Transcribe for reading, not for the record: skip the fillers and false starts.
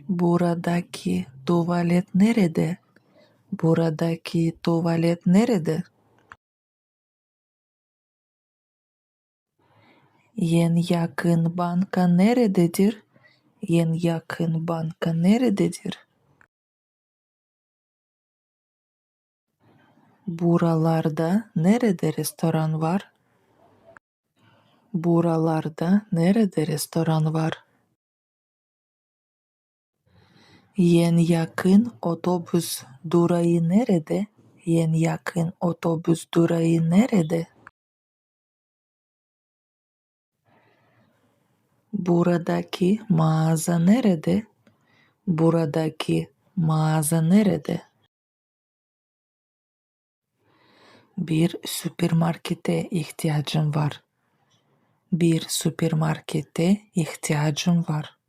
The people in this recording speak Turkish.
Buradaki tuvalet nerede? Buradaki tuvalet nerede? En yakın banka nerededir? En yakın banka nerededir? Buralarda nerede restoran var? Buralarda nerede restoran var? En yakın otobüs durağı nerede? En yakın otobüs durağı nerede? Buradaki mağaza nerede? Buradaki mağaza nerede? Bir süpermarkete ihtiyacım var. Bir süpermarkete ihtiyacım var.